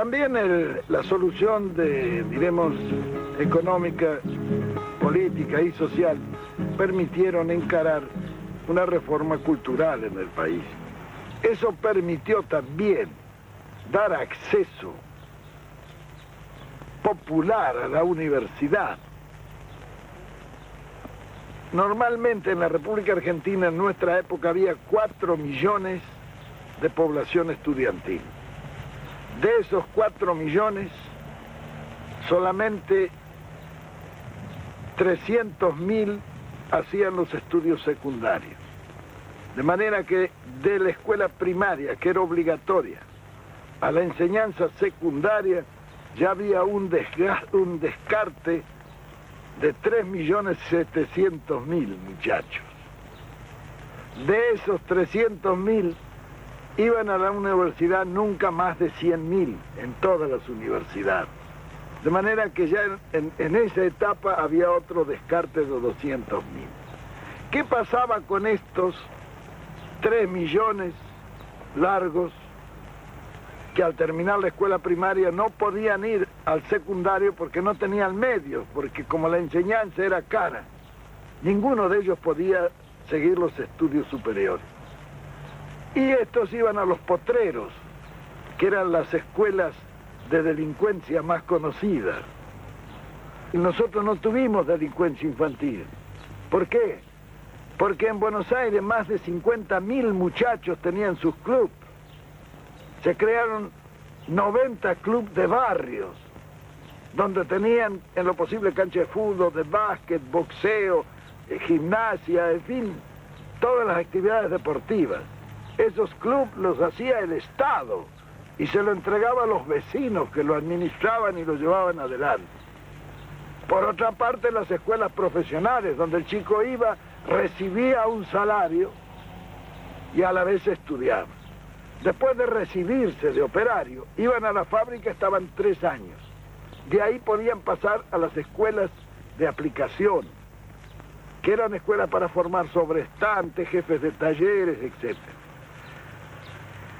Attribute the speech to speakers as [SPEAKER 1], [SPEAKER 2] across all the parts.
[SPEAKER 1] También la solución diremos, económica, política y social permitieron encarar una reforma cultural en el país. Eso permitió también dar acceso popular a la universidad. Normalmente en la República Argentina en nuestra época había 4 millones de población estudiantil. De esos 4 millones, solamente 300.000 hacían los estudios secundarios. De manera que de la escuela primaria, que era obligatoria, a la enseñanza secundaria, ya había un descarte de 3.700.000 muchachos. De esos 300.000 iban a la universidad nunca más de 100.000 en todas las universidades. De manera que ya en esa etapa había otro descarte de 200.000. ¿Qué pasaba con estos 3 millones largos que al terminar la escuela primaria no podían ir al secundario porque no tenían medios, porque como la enseñanza era cara, ninguno de ellos podía seguir los estudios superiores? Y estos iban a los potreros, que eran las escuelas de delincuencia más conocidas. Y nosotros no tuvimos delincuencia infantil. ¿Por qué? Porque en Buenos Aires más de 50.000 muchachos tenían sus clubes. Se crearon 90 clubes de barrios, donde tenían en lo posible cancha de fútbol, de básquet, boxeo, gimnasia, en fin, todas las actividades deportivas. Esos clubes los hacía el Estado y se lo entregaba a los vecinos que lo administraban y lo llevaban adelante. Por otra parte, las escuelas profesionales, donde el chico iba, recibía un salario y a la vez estudiaba. Después de recibirse de operario, iban a la fábrica, estaban 3 años. De ahí podían pasar a las escuelas de aplicación, que eran escuelas para formar sobrestantes, jefes de talleres, etc.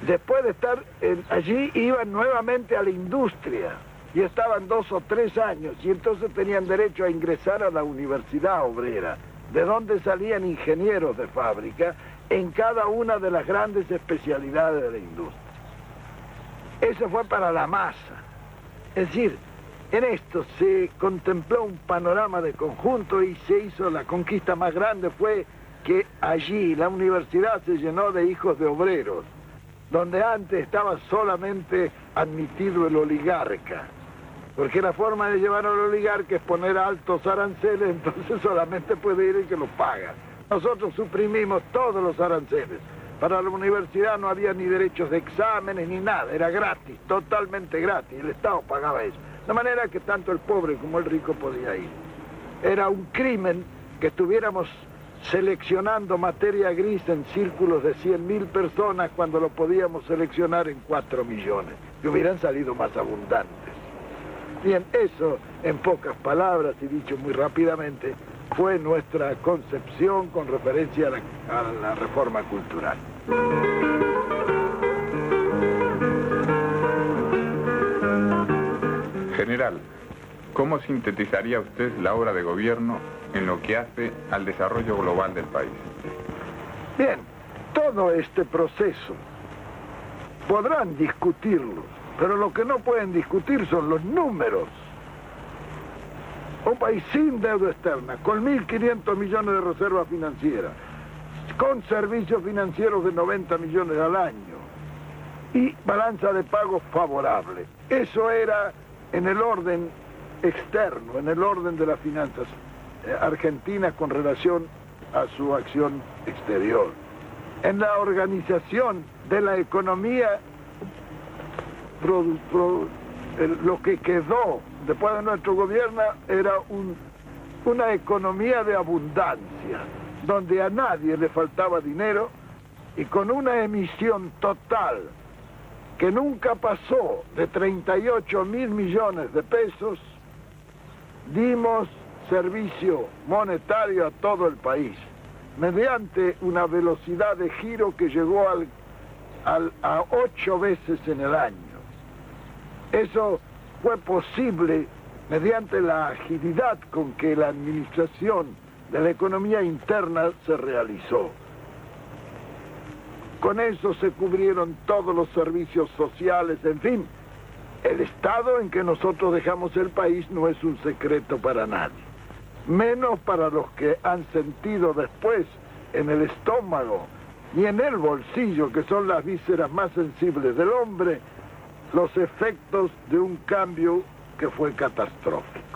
[SPEAKER 1] Después de estar allí, iban nuevamente a la industria y estaban 2 o 3 años y entonces tenían derecho a ingresar a la universidad obrera, de donde salían ingenieros de fábrica en cada una de las grandes especialidades de la industria. Eso fue para la masa. Es decir, en esto se contempló un panorama de conjunto y se hizo la conquista más grande, fue que allí la universidad se llenó de hijos de obreros, donde antes estaba solamente admitido el oligarca, porque la forma de llevar al oligarca es poner altos aranceles, entonces solamente puede ir el que lo paga. Nosotros suprimimos todos los aranceles. Para la universidad no había ni derechos de exámenes ni nada, era gratis, totalmente gratis, el Estado pagaba eso. De manera que tanto el pobre como el rico podía ir. Era un crimen que estuviéramos seleccionando materia gris en círculos de 100.000 personas cuando lo podíamos seleccionar en 4 millones, que hubieran salido más abundantes. Bien, eso, en pocas palabras y dicho muy rápidamente, fue nuestra concepción con referencia a la reforma cultural.
[SPEAKER 2] General, ¿cómo sintetizaría usted la obra de gobierno en lo que hace al desarrollo global del país?
[SPEAKER 1] Bien, todo este proceso podrán discutirlo, pero lo que no pueden discutir son los números. Un país sin deuda externa, con 1.500 millones de reservas financieras, con servicios financieros de 90 millones al año y balanza de pagos favorable. Eso era en el orden externo, en el orden de las finanzas argentinas con relación a su acción exterior. En la organización de la economía, lo que quedó después de nuestro gobierno era una economía de abundancia, donde a nadie le faltaba dinero y con una emisión total que nunca pasó de 38.000 millones de pesos, dimos servicio monetario a todo el país, mediante una velocidad de giro que llegó a 8 veces en el año. Eso fue posible mediante la agilidad con que la administración de la economía interna se realizó. Con eso se cubrieron todos los servicios sociales, en fin. El estado en que nosotros dejamos el país no es un secreto para nadie, menos para los que han sentido después en el estómago y en el bolsillo, que son las vísceras más sensibles del hombre, los efectos de un cambio que fue catastrófico.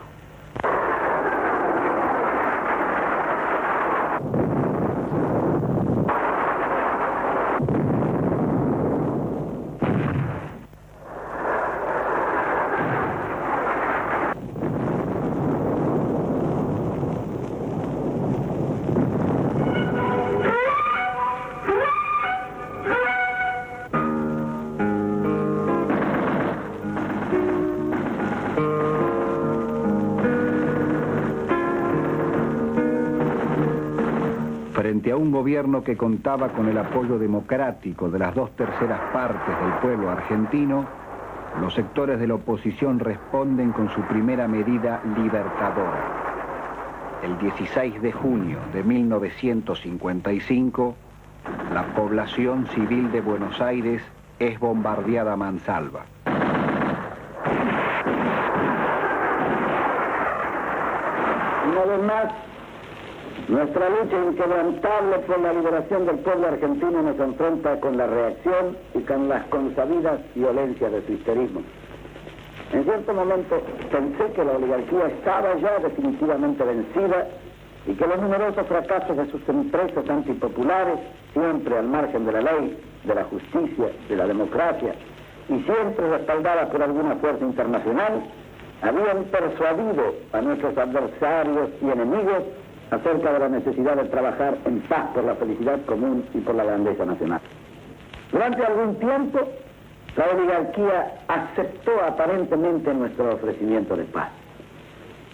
[SPEAKER 3] Frente a un gobierno que contaba con el apoyo democrático de las 2/3 partes del pueblo argentino, los sectores de la oposición responden con su primera medida libertadora. El 16 de junio de 1955, la población civil de Buenos Aires es bombardeada a mansalva.
[SPEAKER 4] Una vez más, nuestra lucha inquebrantable por la liberación del pueblo argentino nos enfrenta con la reacción y con las consabidas violencias del histerismo. En cierto momento pensé que la oligarquía estaba ya definitivamente vencida y que los numerosos fracasos de sus empresas antipopulares, siempre al margen de la ley, de la justicia, de la democracia y siempre respaldadas por alguna fuerza internacional, habían persuadido a nuestros adversarios y enemigos acerca de la necesidad de trabajar en paz por la felicidad común y por la grandeza nacional. Durante algún tiempo, la oligarquía aceptó aparentemente nuestro ofrecimiento de paz.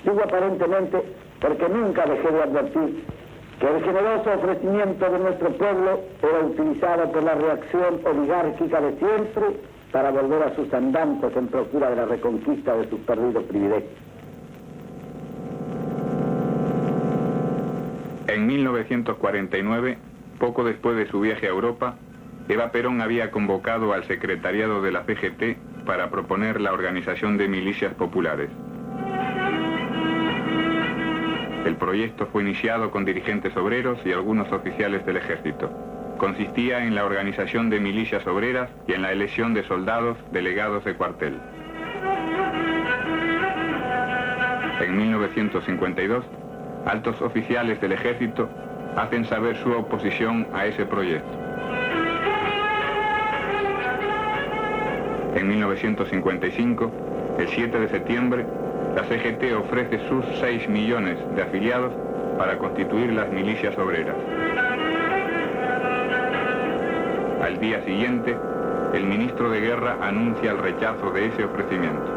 [SPEAKER 4] Digo aparentemente porque nunca dejé de advertir que el generoso ofrecimiento de nuestro pueblo era utilizado por la reacción oligárquica de siempre para volver a sus andanzas en procura de la reconquista de sus perdidos privilegios.
[SPEAKER 2] En 1949, poco después de su viaje a Europa, Eva Perón había convocado al secretariado de la CGT para proponer la organización de milicias populares. El proyecto fue iniciado con dirigentes obreros y algunos oficiales del ejército. Consistía en la organización de milicias obreras y en la elección de soldados delegados de cuartel. En 1952, altos oficiales del ejército hacen saber su oposición a ese proyecto. En 1955, el 7 de septiembre, la CGT ofrece sus 6 millones de afiliados para constituir las milicias obreras. Al día siguiente, el ministro de Guerra anuncia el rechazo de ese ofrecimiento.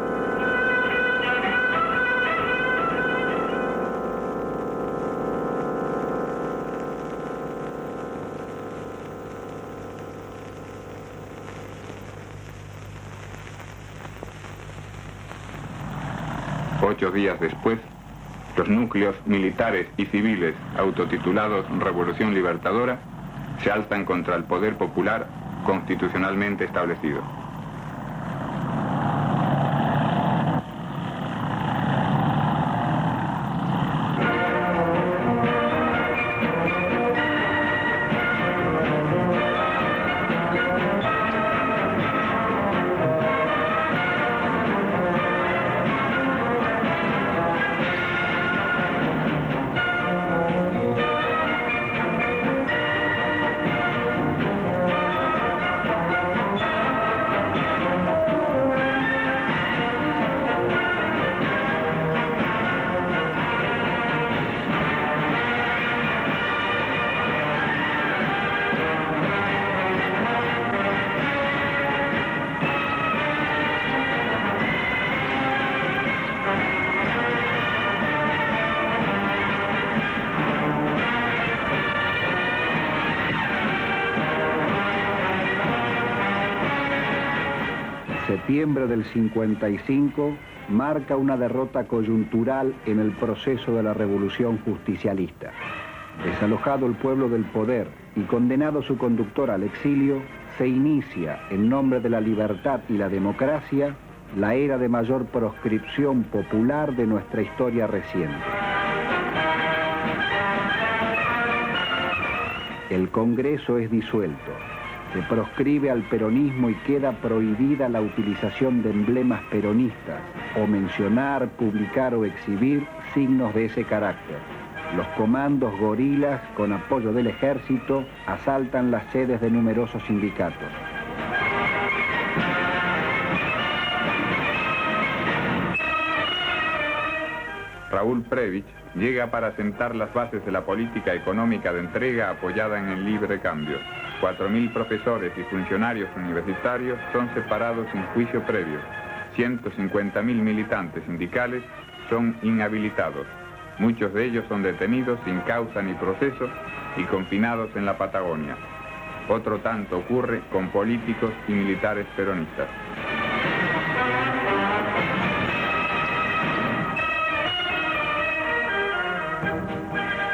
[SPEAKER 2] Ocho días después, los núcleos militares y civiles autotitulados Revolución Libertadora se alzan contra el poder popular constitucionalmente establecido.
[SPEAKER 3] Septiembre del 55 marca una derrota coyuntural en el proceso de la revolución justicialista. Desalojado el pueblo del poder y condenado su conductor al exilio, se inicia, en nombre de la libertad y la democracia, la era de mayor proscripción popular de nuestra historia reciente. El Congreso es disuelto. Se proscribe al peronismo y queda prohibida la utilización de emblemas peronistas o mencionar, publicar o exhibir signos de ese carácter. Los comandos gorilas, con apoyo del ejército, asaltan las sedes de numerosos sindicatos.
[SPEAKER 2] Raúl Prebisch llega para sentar las bases de la política económica de entrega apoyada en el libre cambio. 4.000 profesores y funcionarios universitarios son separados sin juicio previo. 150.000 militantes sindicales son inhabilitados. Muchos de ellos son detenidos sin causa ni proceso y confinados en la Patagonia. Otro tanto ocurre con políticos y militares peronistas.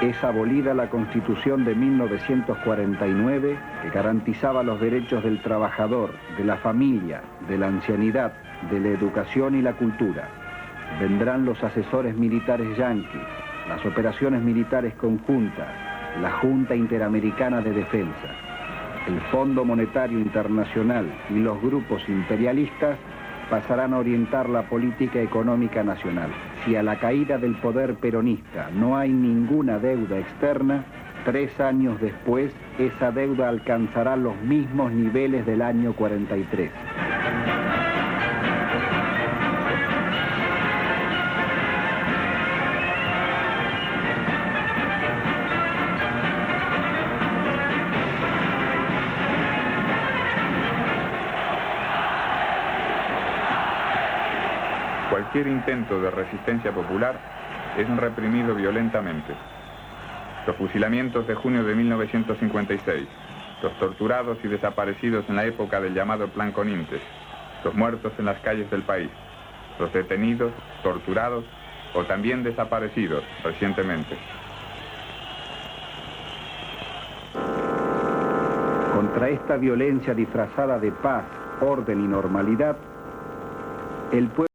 [SPEAKER 3] Es abolida la Constitución de 1949, que garantizaba los derechos del trabajador, de la familia, de la ancianidad, de la educación y la cultura. Vendrán los asesores militares yanquis, las operaciones militares conjuntas, la Junta Interamericana de Defensa, el Fondo Monetario Internacional y los grupos imperialistas pasarán a orientar la política económica nacional. Si a la caída del poder peronista no hay ninguna deuda externa, 3 años después esa deuda alcanzará los mismos niveles del año 43.
[SPEAKER 2] Cualquier intento de resistencia popular es reprimido violentamente. Los fusilamientos de junio de 1956, los torturados y desaparecidos en la época del llamado Plan Conintes, los muertos en las calles del país, los detenidos, torturados o también desaparecidos recientemente.
[SPEAKER 3] Contra esta violencia disfrazada de paz, orden y normalidad, el pueblo